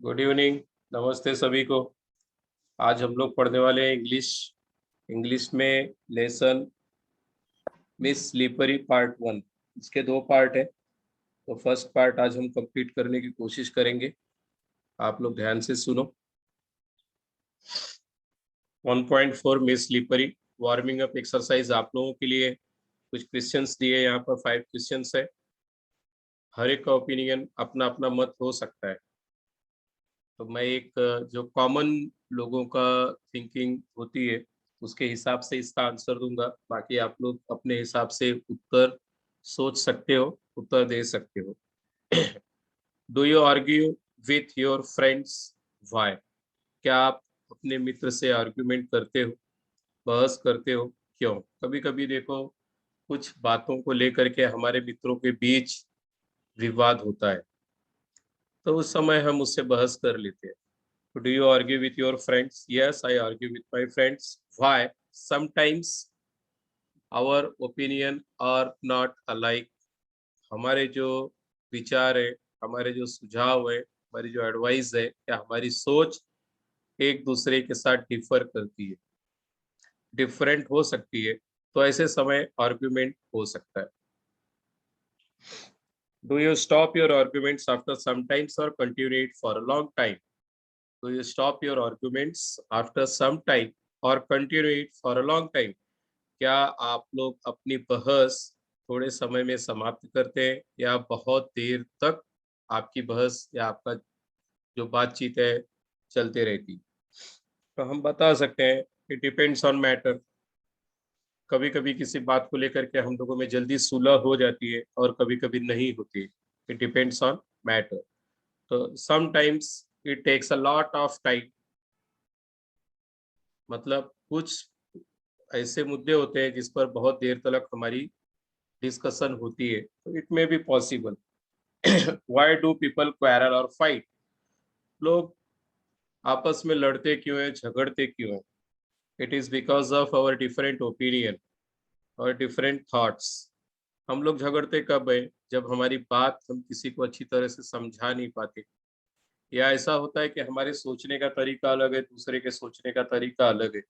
Good evening. नमस्ते सभी को। आज हम लोग पढ़ने वाले हैं इंग्लिश। इंग्लिश में लेसन मिस स्लीपरी पार्ट 1। इसके दो पार्ट है, तो फर्स्ट पार्ट आज हम कंप्लीट करने की कोशिश करेंगे। आप लोग ध्यान से सुनो। 1.4 miss slippery warming up exercise आप लोगों के लिए कुछ क्वेश्चंस दिए। यहाँ पर 5 क्वेश्चंस है। हर एक का ओपिनियन अपना अपना मत हो सकता है, तो मैं एक जो कॉमन लोगों का थिंकिंग होती है उसके हिसाब से इसका आंसर दूंगा। बाकी आप लोग अपने हिसाब से उत्तर सोच सकते हो, उत्तर दे सकते हो। Do you argue with your friends? Why? क्या आप अपने मित्र से आर्ग्यूमेंट करते हो, बहस करते हो? क्यों? कभी कभी देखो, कुछ बातों को लेकर के हमारे मित्रों के बीच विवाद होता है, तो उस समय हम उससे बहस कर लेते हैं। Do you argue with your friends? Yes, I argue with my friends. Why? Sometimes our opinion are not alike. हमारे जो विचार है, हमारे जो सुझाव है, हमारी जो एडवाइस है या हमारी सोच एक दूसरे के साथ डिफर करती है, डिफरेंट हो सकती है। तो ऐसे समय आर्ग्यूमेंट हो सकता है। Do you stop your arguments after some times or continue it for a long time? Do you stop your arguments after some time or continue it for a long time? क्या आप लोग अपनी बहस थोड़े समय में समाप्त करते हैं या बहुत देर तक आपकी बहस या आपका जो बातचीत है चलते रहती? तो हम बता सकते हैं कि डिपेंड्स ऑन मैटर। कभी कभी किसी बात को लेकर के हम लोगों में जल्दी सुलह हो जाती है और कभी कभी नहीं होती। It depends on matter. तो sometimes it takes a lot of time. मतलब कुछ ऐसे मुद्दे होते हैं जिस पर बहुत देर तक हमारी डिस्कशन होती है, तो it may be possible. Why do people quarrel और फाइट? लोग आपस में लड़ते क्यों हैं, झगड़ते क्यों हैं? It is because of our different opinion और डिफरेंट थॉट्स। हम लोग झगड़ते कब है? जब हमारी बात हम किसी को अच्छी तरह से समझा नहीं पाते, या ऐसा होता है कि हमारे सोचने का तरीका अलग है, दूसरे के सोचने का तरीका अलग है।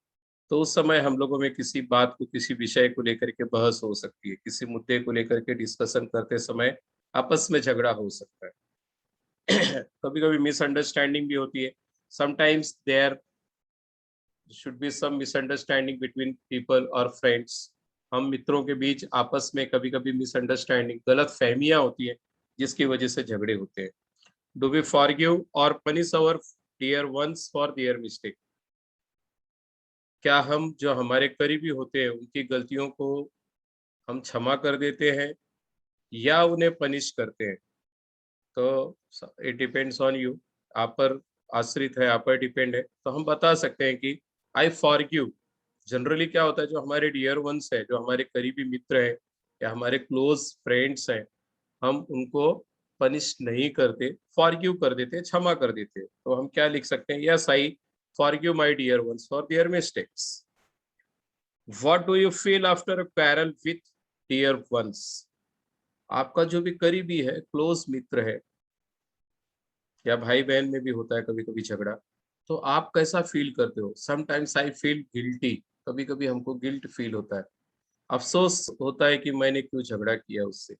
तो उस समय हम लोगों में किसी बात को, किसी विषय को लेकर के बहस हो सकती है, किसी मुद्दे को लेकर के डिस्कशन करते समय आपस में झगड़ा हो सकता है। कभी कभी मिसअंडरस्टैंडिंग भी होती है। Sometimes there should be some misunderstanding between people और फ्रेंड्स। हम मित्रों के बीच आपस में कभी कभी मिसअंडरस्टैंडिंग, गलत फहमियां होती है, जिसकी वजह से झगड़े होते हैं। डू वी फॉरगिव और punish our dear ones for their mistake? क्या हम जो हमारे करीबी होते हैं उनकी गलतियों को हम क्षमा कर देते हैं या उन्हें पनिश करते हैं? तो इट डिपेंड्स ऑन यू। आप पर आश्रित है, आप पर डिपेंड है। तो हम बता सकते हैं कि आई फॉरगिव। जनरली क्या होता है, जो हमारे डियर वंस है, जो हमारे करीबी मित्र हैं या हमारे क्लोज फ्रेंड्स हैं, हम उनको पनिश नहीं करते, फॉरगिव कर देते हैं, क्षमा कर देते हैं। तो हम क्या लिख सकते हैं? Yes, I forgive my dear ones for their mistakes. What do you feel after a quarrel with dear ones? आपका जो भी करीबी है, क्लोज मित्र है, या भाई बहन में भी होता है कभी कभी झगड़ा, तो आप कैसा फील करते हो? Sometimes I feel guilty. कभी कभी हमको गिल्ट फील होता है, अफसोस होता है कि मैंने क्यों झगड़ा किया उससे।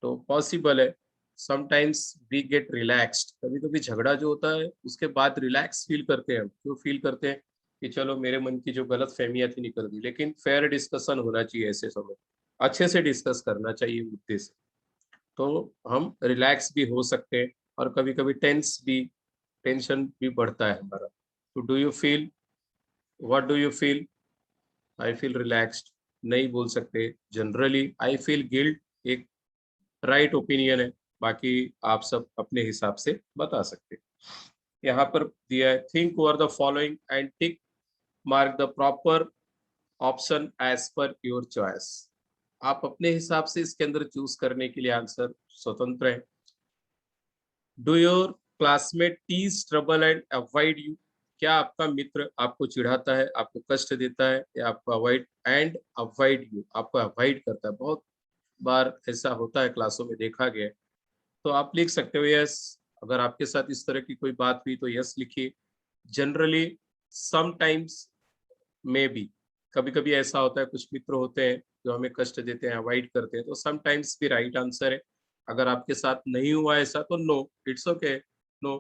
तो पॉसिबल है। Sometimes we get relaxed. कभी कभी झगड़ा जो होता है उसके बाद रिलैक्स फील करते हैं। हम क्यों फील करते हैं? कि चलो मेरे मन की जो गलत फहमियां थी निकल गई। लेकिन फेयर डिस्कशन होना चाहिए ऐसे समय, अच्छे से डिस्कस करना चाहिए मुद्दे से, तो हम रिलैक्स भी हो सकते हैं। और कभी कभी टेंशन भी बढ़ता है हमारा। तो do you feel, what do you feel? I feel relaxed नहीं बोल सकते। जनरली आई फील गिल्ट एक राइट ओपिनियन है। बाकी आप सब अपने हिसाब से बता सकते हैं। यहाँ पर दिया है, think over the following and tick mark the proper option as per your choice. आप अपने हिसाब से इसके अंदर चूज करने के लिए आंसर स्वतंत्र है। Do your classmate tease trouble and avoid you? क्या आपका मित्र आपको चिढ़ाता है, आपको कष्ट देता है, या आपको अवॉइड एंड अवॉइड यू, आपको अवॉइड करता है? बहुत बार ऐसा होता है, क्लासों में देखा गया है। तो आप लिख सकते हो यस, अगर आपके साथ इस तरह की कोई बात हुई तो यस लिखिए। जनरली समटाइम्स में बी, कभी कभी ऐसा होता है, कुछ मित्र होते हैं जो हमें कष्ट देते हैं, अवॉइड करते हैं, तो समटाइम्स भी राइट आंसर है। अगर आपके साथ नहीं हुआ ऐसा तो नो, इट्स ओके, नो।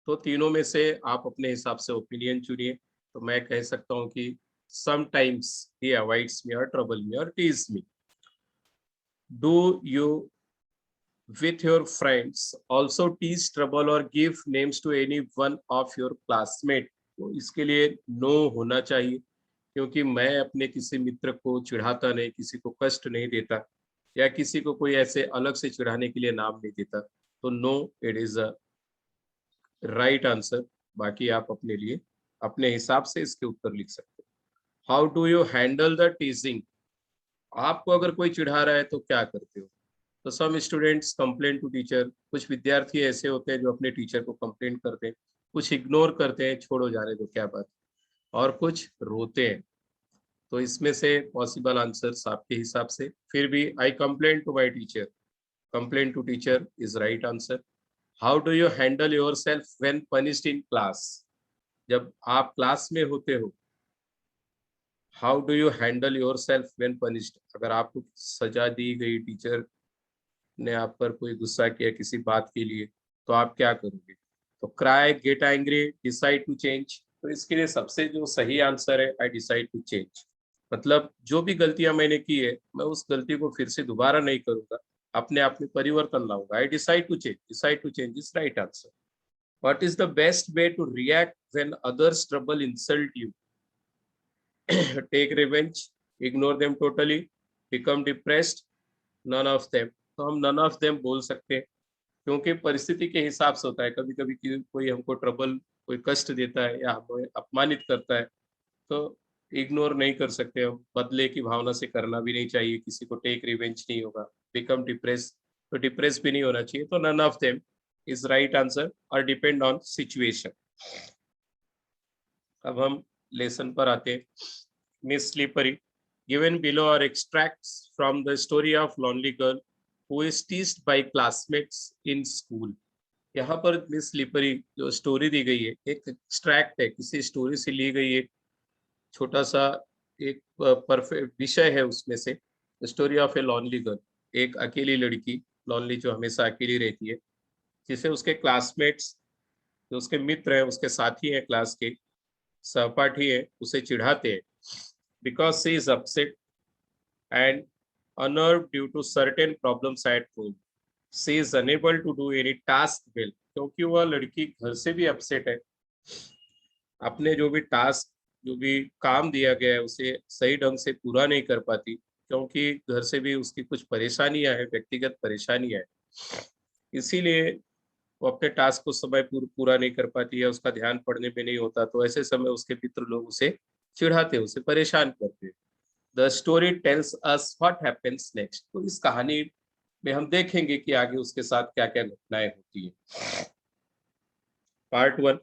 तो तीनों में से आप अपने हिसाब से ओपिनियन चुनिए। तो मैं कह सकता हूँ कि समटाइम्स ही अवॉइड्स मी और ट्रबल मी और tease me. Do you with your friends also tease trouble or give names to any one of your classmate? तो इसके लिए नो होना चाहिए, क्योंकि मैं अपने किसी मित्र को चिढ़ाता नहीं, किसी को कष्ट नहीं देता, या किसी को कोई ऐसे अलग से चिढ़ाने के लिए नाम नहीं देता। तो no, it is a right answer. बाकी आप अपने लिए अपने हिसाब से इसके उत्तर लिख सकते हो। How do you handle the टीजिंग? आपको अगर कोई चिढ़ा रहा है तो क्या करते हो? तो some students complain to teacher, कुछ विद्यार्थी ऐसे होते हैं जो अपने टीचर को कंप्लेन करते हैं, कुछ इग्नोर करते हैं, छोड़ो जाने दो क्या बात, और कुछ रोते हैं। तो इसमें से पॉसिबल आंसर्स आपके हिसाब से, फिर भी I complain to my teacher, complain to teacher is right answer. How do you handle yourself when punished in class? जब आप क्लास में होते हो, how do you handle yourself when punished? अगर आपको सजा दी गई, टीचर ने आप पर कोई गुस्सा किया किसी बात के लिए, तो आप क्या करोगे? तो cry, get angry, decide to change. तो इसके लिए सबसे जो सही आंसर है, आई डिसाइड टू चेंज। मतलब जो भी गलतियां मैंने की है, मैं उस गलती को फिर से दोबारा नहीं करूंगा, अपने आप में परिवर्तन लाऊंगा। I decide to change, decide to change is right answer. What is the best way to react when others trouble insult you? Take revenge, ignore them totally, become depressed, none of them. तो हम none of them बोल सकते हैं, क्योंकि परिस्थिति के हिसाब से होता है। कभी कभी कोई हमको ट्रबल, कोई कष्ट देता है या हमें अपमानित करता है, तो इग्नोर नहीं कर सकते हम, बदले की भावना से करना भी नहीं चाहिए, किसी को टेक रिवेंज नहीं होगा। बिकम डिप्रेस, तो डिप्रेस भी नहीं होना चाहिए। तो none of them is right answer, और डिपेंड ऑन सिचुएशन। अब हम लेसन पर आते हैं। Miss Slippery, given below are extracts from the story of lonely girl who is teased by classmates in school. यहाँ पर मिस स्लीपरी जो story दी गई है, एक एक्सट्रैक्ट है, किसी स्टोरी से ली गई एक छोटा सा एक परफेक्ट विषय है उसमें से। Story of A lonely girl, एक अकेली लड़की, लॉनली जो हमेशा अकेली रहती है, जिसे उसके क्लासमेट्स, जो उसके मित्र हैं, उसके साथी हैं, क्लास के सहपाठी हैं, उसे चिढ़ाते हैं because she is upset and unnerved due to certain problems at home. She is unable to do any task well. क्योंकि वह लड़की घर से भी अपसेट है, अपने जो भी टास्क, जो भी काम दिया गया है उसे सही ढंग से पूरा नहीं कर पाती, क्योंकि घर से भी उसकी कुछ परेशानियां हैं, व्यक्तिगत परेशानियां हैं। इसीलिए वो अपने टास्क को समय पूरा नहीं कर पाती है, उसका ध्यान पढ़ने में नहीं होता। तो ऐसे समय उसके मित्र लोग उसे चिढ़ाते, उसे परेशान करते। The story tells us what happens next. तो इस कहानी में हम देखेंगे कि आगे उसके साथ क्या क्या घटनाएं होती है। Part 1,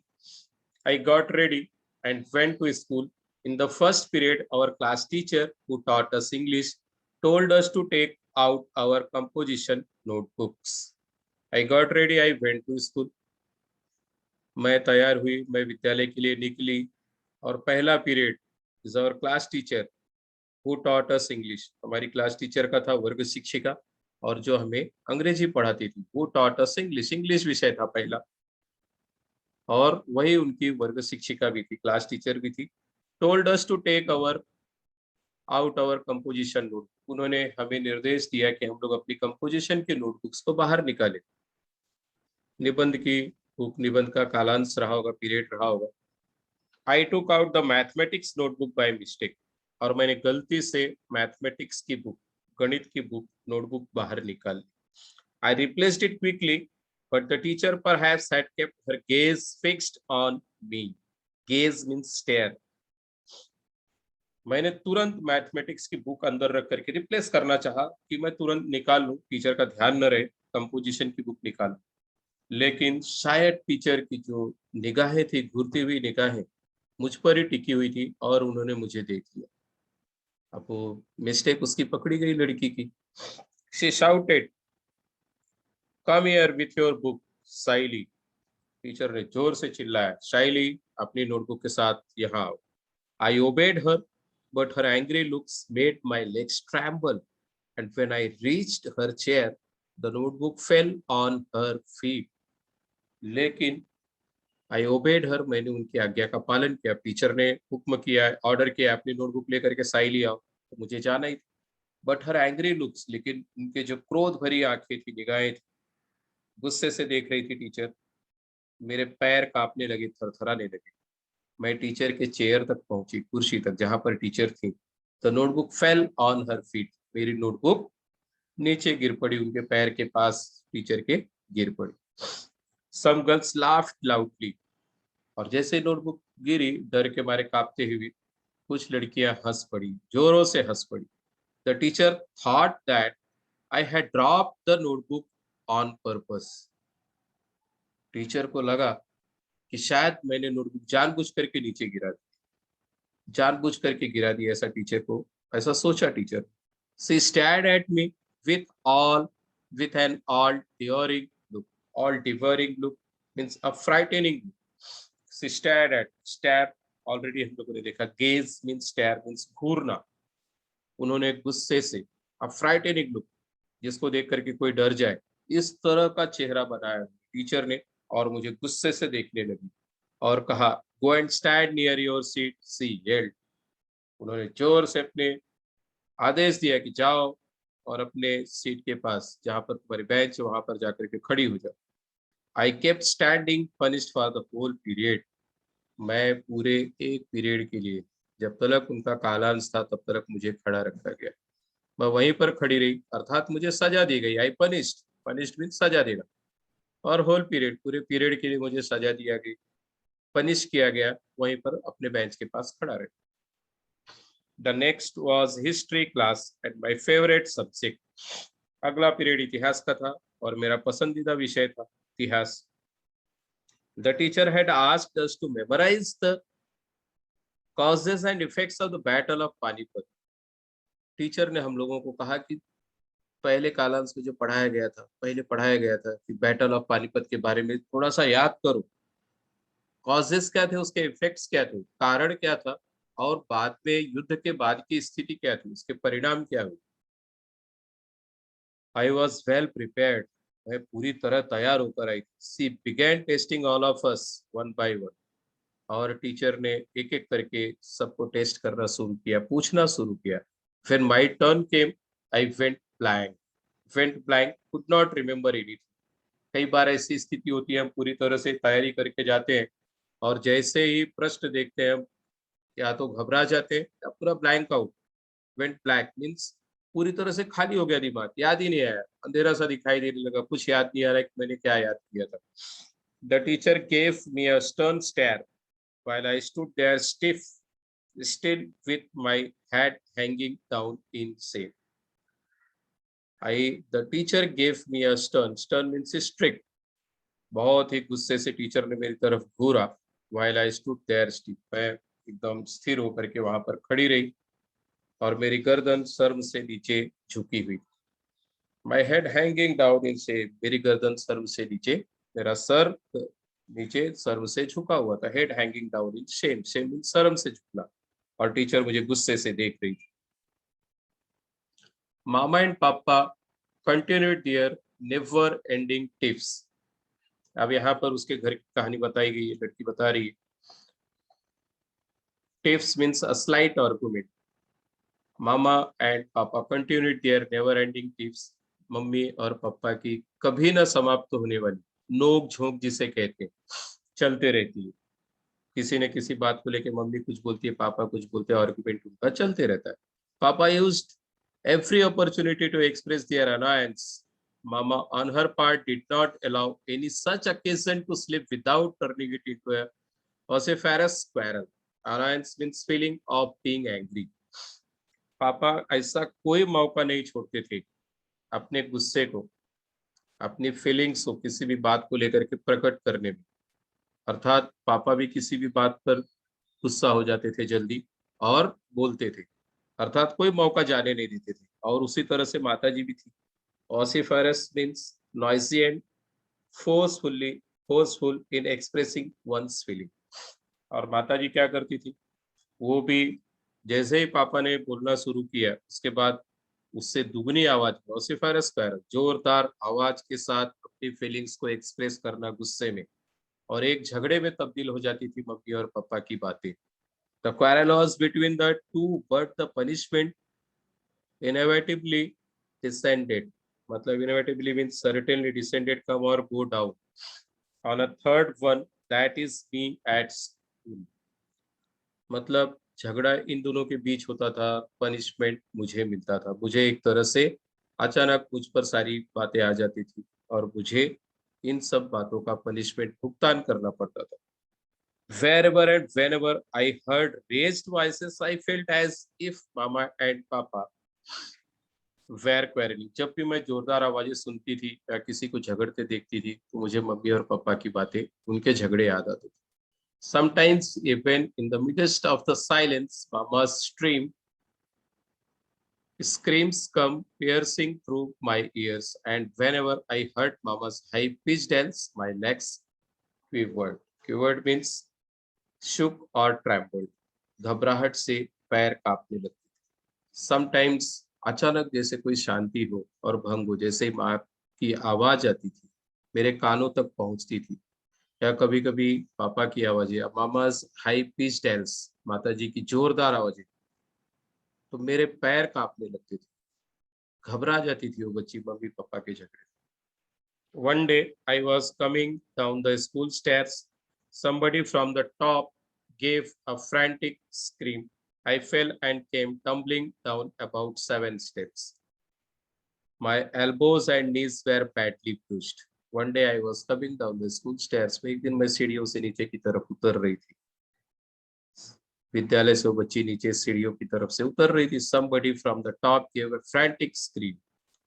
I got ready and went to school. In the first period, our class teacher who taught us English told us to take out our composition notebooks. I got ready, I went to school. मैं तैयार हुई, मैं विद्यालय के लिए निकली। और पहला period is our class teacher who taught us English, हमारी क्लास टीचर का था, वर्ग शिक्षिका, और जो हमें अंग्रेजी पढ़ाती थी, who taught us English, English विषय था पहला, और वही उनकी वर्ग शिक्षिका भी थी, क्लास टीचर भी थी। Told us to take our out our composition note. उन्होंने हमें निर्देश दिया कि हम लोग अपनी कंपोजिशन के नोटबुक्स को बाहर निकालें। निबंध की बुक, निबंध का कालांश रहा होगा, पीरियड रहा होगा। I took out the mathematics notebook by mistake, और मैंने गलती से मैथमेटिक्स की बुक, गणित की बुक, नोटबुक बाहर निकाल ली। I replaced it quickly, but the teacher perhaps had kept her gaze fixed on me. Gaze means stare. मैंने तुरंत मैथमेटिक्स की बुक अंदर रख करके रिप्लेस करना चाहा कि मैं तुरंत निकाल लूं, टीचर का ध्यान न रहे, कंपोजिशन की बुक निकाल। लेकिन शायद टीचर की जो निगाहें थी, घूरती हुई निगाहें मुझ पर ही टिकी हुई थी, और उन्होंने मुझे देख लिया। अब वो मिस्टेक उसकी पकड़ी गई लड़की की। She shouted, come here with your book. Saili, teacher ने जोर से चिल्लाया, शाइली अपनी नोटबुक के साथ यहाँ आओ। I obeyed her, but her angry looks made my legs tremble, and when I reached her chair the notebook fell on her feet. लेकिन आई ओबेड हर, मैंने उनकी आज्ञा का पालन किया। टीचर ने हुक्म किया, ऑर्डर किया, अपनी नोटबुक लेकर के साइली आओ, तो मुझे जाना ही था। बट हर एंग्री लुक्स, लेकिन उनके जो क्रोध भरी आंखें थी, निगाहें थी, गुस्से से देख रही थी टीचर। मेरे पैर कांपने लगे, थरथराने लगे। मैं टीचर के चेयर तक पहुंची, कुर्सी तक जहां पर टीचर थी। The notebook fell on her feet, मेरी नोटबुक नीचे गिर पड़ी, उनके पैर के पास टीचर के गिर पड़ी। सम गर्ल्स लाफ्ड लाउडली, और जैसे नोटबुक गिरी, डर के मारे कांपते हुए कुछ लड़कियां हंस पड़ी, जोरों से हंस पड़ी। The teacher thought that I had dropped the notebook on purpose. Teacher को लगा कि शायद मैंने नोटबुक जानबूझ करके नीचे गिरा दी, जानबूझ करके गिरा दी, ऐसा टीचर को, ऐसा सोचा teacher. She stared at me with all with an all devouring look means a frightening look. She stared at, stare already हम लोगों ने देखा, गेज मींस स्टेयर मींस घूरना। उन्होंने गुस्से से, अ फ्राइटनिंग लुक, जिसको देख करके कोई डर जाए, इस तरह का चेहरा बनाया टीचर ने, और मुझे गुस्से से देखने लगी और कहा, go and stand near your seat, she yelled. उन्होंने जोर से अपने आदेश दिया कि जाओ और अपने सीट के पास, जहां पर तुम्हारी बेंच है, वहां पर जाकर के खड़ी हो जाओ। I kept standing punished for the whole period. मैं पूरे एक पीरियड के लिए, जब तक उनका कालांश था तब तक मुझे खड़ा रखा गया। मैं वहीं पर खड़ी रही, अर्थात मुझे सजा दी गई। आई पनिश्ड, पनिश्ड मीन सजा देगा, और होल पीरियड, पूरे पीरियड के लिए मुझे सजा दिया गई, पनिश किया गया, वहीं पर अपने बेंच के पास खड़ा रहे। The next was history class and my favourite subject. अगला पीरियड इतिहास का था और मेरा पसंदीदा विषय था इतिहास। The teacher had asked us to memorise the causes and effects of the battle of Panipat. Teacher ने हम लोगों को कहा कि पहले कालांश में जो पढ़ाया गया था, पहले पढ़ाया गया था कि बैटल ऑफ पानीपत के बारे में थोड़ा सा याद करो। कॉजेस क्या थे, उसके इफेक्ट्स क्या थे, कारण क्या था, और बाद में युद्ध के बाद की स्थिति क्या थी, उसके परिणाम क्या हुए। आई वॉज वेल प्रिपेयर्ड, मैं पूरी तरह तैयार होकर आई। She began testing all of us one by one, और टीचर ने एक एक करके सबको टेस्ट करना शुरू किया, पूछना शुरू किया। फिर my turn came, I went blank, could not remember anything. कई बार ऐसी स्थिति होती है, हम पूरी तरह से तैयारी करके जाते हैं, और जैसे ही प्रश्न देखते हैं हम, या तो घबरा जाते हैं या पूरा blank out. Went blank means पूरी तरह से खाली हो गया दिमाग, याद ही नहीं आया, अंधेरा सा दिखाई देने लगा, कुछ याद नहीं आ रहा है कि मैंने क्या याद किया था। The teacher gave me a stern stare while I stood there still with my head hanging down in shame. The teacher gave me a stern means strict, बहुत ही गुस्से से टीचर ने मेरी तरफ घूरा। while I stood there still, मैं एकदम स्थिर होकर के वहां पर खड़ी रही, और मेरी गर्दन शर्म से नीचे झुकी हुई। My head hanging down in shame, मेरी गर्दन शर्म से नीचे, मेरा सर नीचे शर्म से झुका हुआ था। Head hanging down in Shem, shame in शर्म से झुकना, और टीचर मुझे गुस्से से देख रही थी। Mama and papa continued their never ending tips. अब यहाँ पर उसके घर की कहानी बताई गई है, लड़की बता रही है। Tiffs means a slight argument. Mama and papa continued their never ending tiffs, मम्मी और पापा की कभी न समाप्त होने वाली नोक झोंक जिसे कहते हैं, चलते रहती है। किसी न किसी बात को लेके मम्मी कुछ बोलती है, पापा कुछ बोलते हैं, आर्गुमेंट उनका चलते रहता है। पापा used every opportunity to express their annoyance. Mama, on her part, did not allow any such occasion to slip without turning it into a vociferous quarrel. Annoyance means feeling of being angry. पापा ऐसा कोई मौका नहीं छोड़ते थे अपने गुस्से को, अपनी फीलिंग्स को किसी भी बात को लेकर के प्रकट करने में। अर्थात पापा भी किसी भी बात पर गुस्सा हो जाते थे जल्दी और बोलते थे, अर्थात कोई मौका जाने नहीं देते थे। और उसी तरह से माता जी भी थी। Vociferous means noisy and forcefully forceful in expressing one's feeling. और माता जी क्या करती थी, वो भी जैसे ही पापा ने बोलना शुरू किया उसके बाद उससे दुगनी आवाज में वॉसिफरस कर जोरदार आवाज के साथ अपनी फीलिंग्स को एक्सप्रेस करना गुस्से में, और एक झगड़े में तब्दील हो जाती थी मम्मी और पापा की बातें। The quarrel was between the two, but the punishment inevitably descended. मतलब inevitably means certainly descended, come or go down on a third one, that is me at school. मतलब झगड़ा इन दोनों के बीच होता था, पनिशमेंट मुझे मिलता था। मुझे एक तरह से अचानक मुझ पर सारी बातें आ जाती थी और मुझे इन सब बातों का पनिशमेंट भुगतान करना पड़ता था। Wherever and whenever I heard raised voices, I felt as if mama and papa were quarreling. जब भी मैं जोरदार आवाजें सुनती थी या किसी को झगड़ते देखती थी तो मुझे मम्मी और पापा की बातें, उनके झगड़े याद आते थे। Sometimes even in the midst of the silence, mama's screams come piercing through my ears, and whenever I heard mama's high-pitched yells, my legs quivered. Quivered means shook or trembled. घबराहट से पैर कांपने लगते। समटाइम्स अचानक जैसे कोई शांति हो और भंग हो, जैसे माँ की आवाज आती थी, मेरे कानों तक पहुंचती थी, या कभी कभी पापा की आवाजें, मामाज हाई पिच्ड yells, माता जी की जोरदार आवाजें, तो मेरे पैर कांपने लगते थे। घबरा जाती थी वो बच्ची मम्मी पापा के झगड़े। One day I was coming down the school stairs. Somebody from the top gave a frantic scream. I fell and came tumbling down about 7 steps. My elbows and knees were badly bruised. One day I was coming down the school stairs. एक दिन मैं सीढ़ियों से नीचे की तरफ उतर रही थी। विद्यालय से वो बच्ची नीचे सीढ़ियों की तरफ से उतर रही थी। Somebody from the top gave a frantic scream.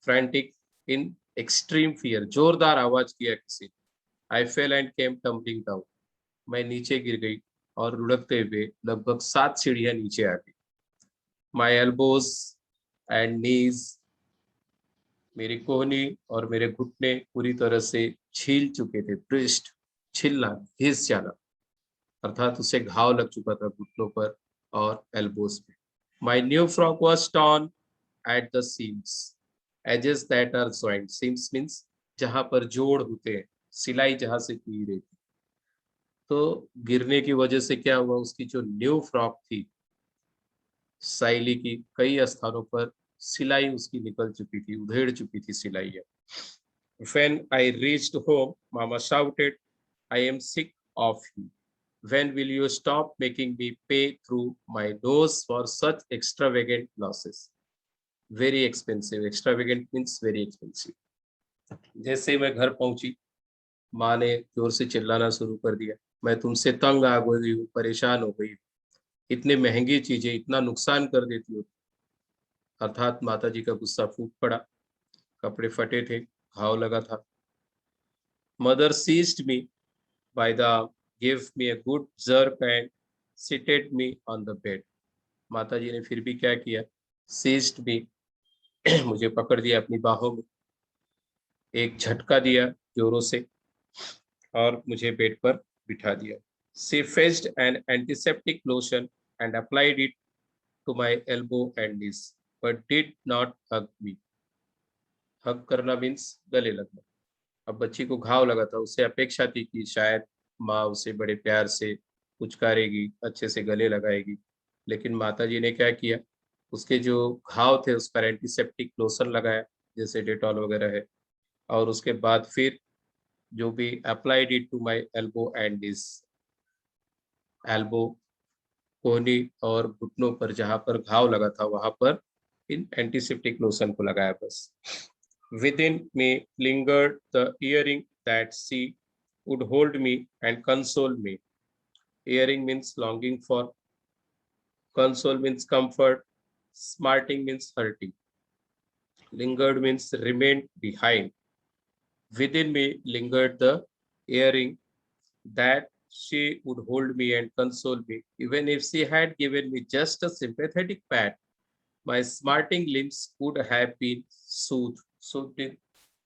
Frantic in extreme fear. जोरदार आवाज किया किसी ने। I fell and came tumbling down. मैं नीचे गिर गई और लुढ़कते हुए लगभग 7 सीढ़ियां नीचे आ गई। My elbows and knees, मेरी कोहनी और मेरे घुटने पूरी तरह से छील चुके थे। पृष्ठ छिलना, घिस जाना, अर्थात उसे घाव लग चुका था घुटनों पर और एल्बोस पे। My new frock was torn at the seams, edges that are joined. Seams means जहां पर जोड़ होते हैं, सिलाई जहां से की रही थी। तो गिरने की वजह से क्या हुआ, उसकी जो न्यू फ्रॉक थी साइली की, कई स्थानों पर सिलाई उसकी निकल चुकी थी, उधेड़ चुकी थी सिलाइयां। When I reached home, Mama shouted, I am sick of you. When will you stop making me pay through my nose for such extravagant losses? Very expensive. Extravagant means very expensive. जैसे मैं घर पहुंची, माँ ने जोर से चिल्लाना शुरू कर दिया, मैं तुमसे तंग आ गई हूँ, परेशान हो गई हूँ, इतनी महंगी चीजें इतना नुकसान कर देती हो। अर्थात माता जी का गुस्सा फूट पड़ा, कपड़े फटे थे, घाव लगा था। Mother seized me by the arm, gave me a good jerk and seated me on the bed. माता जी ने फिर भी क्या किया, seized me, मुझे पकड़ दिया अपनी बाहों में, एक झटका दिया जोरों से और मुझे बेड पर बिठा दिया। She fetched an antiseptic lotion and applied it to my elbow and knees, but did not hug me. हग करना मीन्स गले लगना। अब बच्ची को घाव लगा था, उससे अपेक्षा थी कि शायद माँ उसे बड़े प्यार से पुचकारेगी, अच्छे से गले लगाएगी, लेकिन माताजी ने क्या किया, उसके जो घाव थे उस पर एंटीसेप्टिक लोशन लगाया, जैसे डेटॉल वगैरह है, और उसके बाद फिर जो भी applied it to my elbow and this, elbow, कोहनी और घुटनों पर जहां पर घाव लगा था वहां पर इन एंटीसेप्टिक लोशन को लगाया बस। Within me lingered the hearing that she would hold me and console me. Hearing means longing for, console means comfort, smarting means hurting. Lingered means remained behind. Within me lingered the hearing that she would hold me and console me. Even if she had given me just a sympathetic pat, my smarting limbs would have been soothed, so it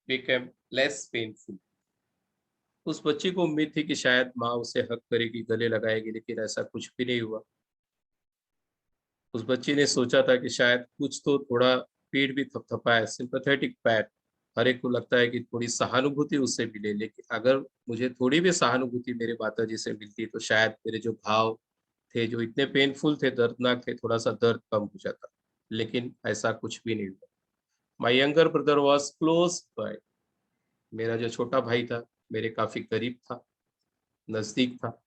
became less painful. उस बच्ची को उम्मीद थी कि शायद माँ उसे हग करेगी, गले लगाएगी, लेकिन ऐसा कुछ भी नहीं हुआ। उस बच्ची ने सोचा था कि शायद कुछ तो थोड़ा पीठ भी थपथपाए, सिंपैथेटिक पैट। हर एक को लगता है कि थोड़ी सहानुभूति उससे मिले, लेकिन अगर मुझे थोड़ी भी सहानुभूति मेरे माताजी से मिलती तो शायद मेरे जो घाव थे, जो इतने पेनफुल थे, दर्दनाक थे, थोड़ा सा दर्द कम हो जाता। लेकिन ऐसा कुछ भी नहीं हुआ। My younger brother was close by. मेरा जो छोटा भाई था मेरे काफी करीब था, नजदीक था।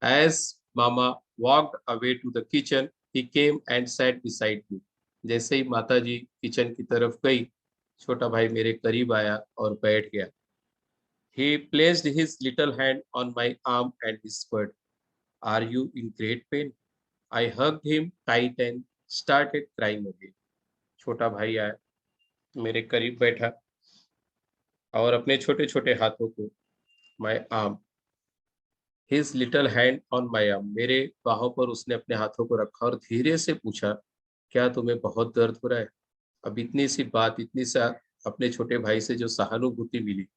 As mama walked away to the kitchen, he came and sat beside me. जैसे ही माताजी किचन की तरफ गई, छोटा भाई मेरे करीब आया और बैठ गया। He placed his little hand on my arm and whispered, "Are you in great pain?" I hugged him tight and started crying again. छोटा भाई आया, मेरे करीब बैठा और अपने छोटे-छोटे हाथों को, my arm, his little hand on my arm, मेरे बाहों पर उसने अपने हाथों को रखा और धीरे से पूछा, क्या तुम्हें बहुत दर्द हो रहा है? अब इतनी सी बात, इतनी सा अपने छोटे भाई से जो सहानुभूति मिली,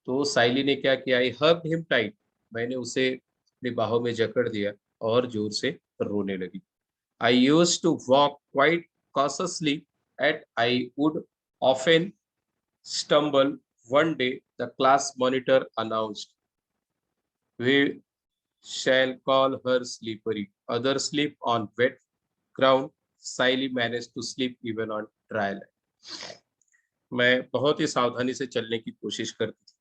तो साइली ने क्या किया, आई हग्ड हिम टाइट। मैंने उसे अपनी बाहों में जकड़ दिया और जोर से रोने लगी। I used to walk quite cautiously at I would often stumble. One day the class monitor announced, "We shall call her slippery." Others sleep on wet ground. Siley managed to sleep even on dry land. मैं बहुत ही सावधानी से चलने की कोशिश करती थी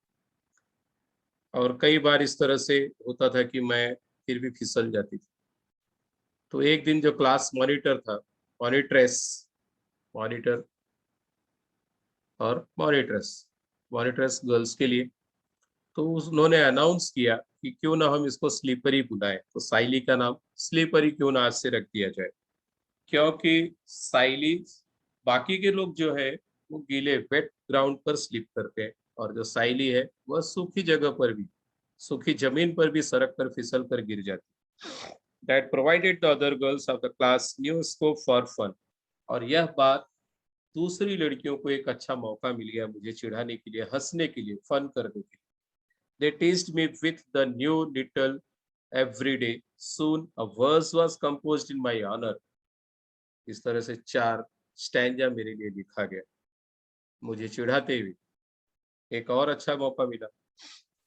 और कई बार इस तरह से होता था कि मैं फिर भी फिसल जाती थी। तो एक दिन जो क्लास मॉनिटर था, मॉनिट्रेस, मॉनिटर और मॉनिट्रेस, मॉनिट्रेस गर्ल्स के लिए, तो उन्होंने अनाउंस किया कि क्यों ना हम इसको स्लीपरी बुलाएं। तो साइली का नाम स्लीपरी क्यों ना आज से रख दिया जाए, क्योंकि साइली, बाकी के लोग जो है वो गीले वेट ग्राउंड पर स्लीप करते हैं, और जो साइली है वह सूखी जगह पर भी, सूखी जमीन पर भी सरक कर फिसल कर गिर जाती। That provided the other girls of the class new scope for fun. और यह बात दूसरी लड़कियों को एक अच्छा मौका मिल गया मुझे चिढ़ाने के लिए, हंसने के लिए, फन करने के लिए। They teased me with the new little every day. Soon a verse was composed in my honor. इस तरह से 4 स्टैंजा मेरे लिए लिखा गया मुझे चिढ़ाते हुए। एक और अच्छा मौका मिला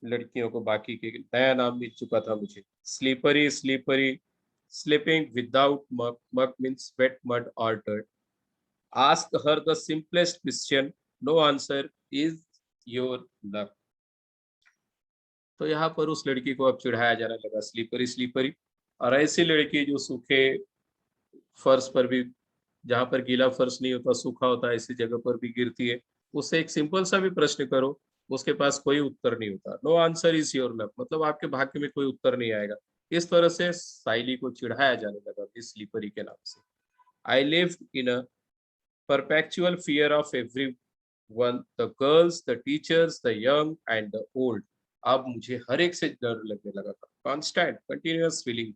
लड़कियों को, बाकी के नया नाम मिल चुका था मुझे, स्लीपरी स्लीपरी, स्लीपिंग विदाउट मग, मग मीन्स वेट मड और dirt. Ask her the simplest question, no answer is your luck. तो यहाँ पर उस लड़की को अब चिढ़ाया जाने लगा, स्लीपरी स्लीपरी। और ऐसी लड़की जो सूखे फर्श पर भी, जहाँ पर गीला फर्श नहीं होता, सूखा होता है, ऐसी जगह पर भी गिरती है, उससे एक सिंपल सा भी प्रश्न करो, उसके पास कोई उत्तर नहीं होता। No answer is your luck, मतलब आपके भाग्य में कोई उत्तर नहीं आएगा। इस तरह से साइली को चिढ़ाया जाने लगा इस स्लीपरी के नाम से। I live in a perpetual fear of everyone, the girls, the teachers, the young and the old. अब मुझे हर एक से डर लगने लगा था, कांस्टेंट कंटिन्यूअस फीलिंग,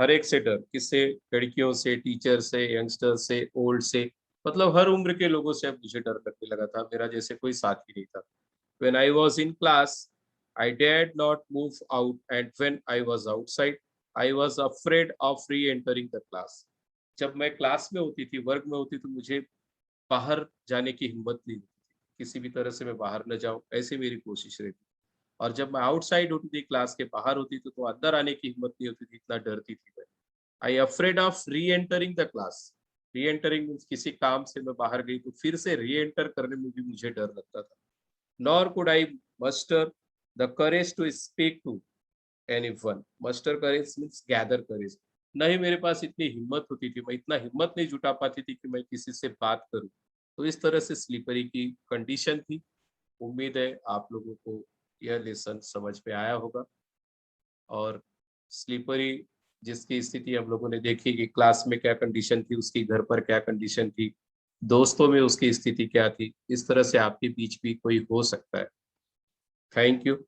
हर एक से डर। किससे? लड़कियों से, टीचर से, यंगस्टर से, ओल्ड से, मतलब हर उम्र के लोगों से अब मुझे डर लगने लगा था। मेरा जैसे कोई साथी नहीं था। When I was in class, I dared not move out, and when I was outside, I was afraid of re-entering the class. जब मैं क्लास में होती थी, वर्ग में होती, तो मुझे बाहर जाने की हिम्मत नहीं होती थी, किसी भी तरह से मैं बाहर न जाऊं, ऐसी मेरी कोशिश रहती। और जब मैं आउटसाइड होती थी, क्लास के बाहर होती थी, तो अंदर आने की हिम्मत नहीं होती थी, इतना डरती थी मैं। I afraid of reentering the class. Reentering means किसी काम से मैं बाहर गई तो फिर से री एंटर करने में भी मुझे डर लगता था। Nor could I muster the courage to speak to anyone. Muster courage means gather courage. नहीं मेरे पास इतनी हिम्मत होती थी, मैं इतना हिम्मत नहीं जुटा पाती थी कि मैं किसी से बात करूं। तो इस तरह से स्लीपरी की कंडीशन थी। उम्मीद है आप लोगों को यह लेसन समझ में आया होगा। और स्लीपरी जिसकी स्थिति हम लोगों ने देखी कि क्लास में क्या कंडीशन थी, उसकी घर पर क्या कंडीशन थी, दोस्तों में उसकी स्थिति क्या थी, इस तरह से आपके बीच भी कोई हो सकता है। Thank you.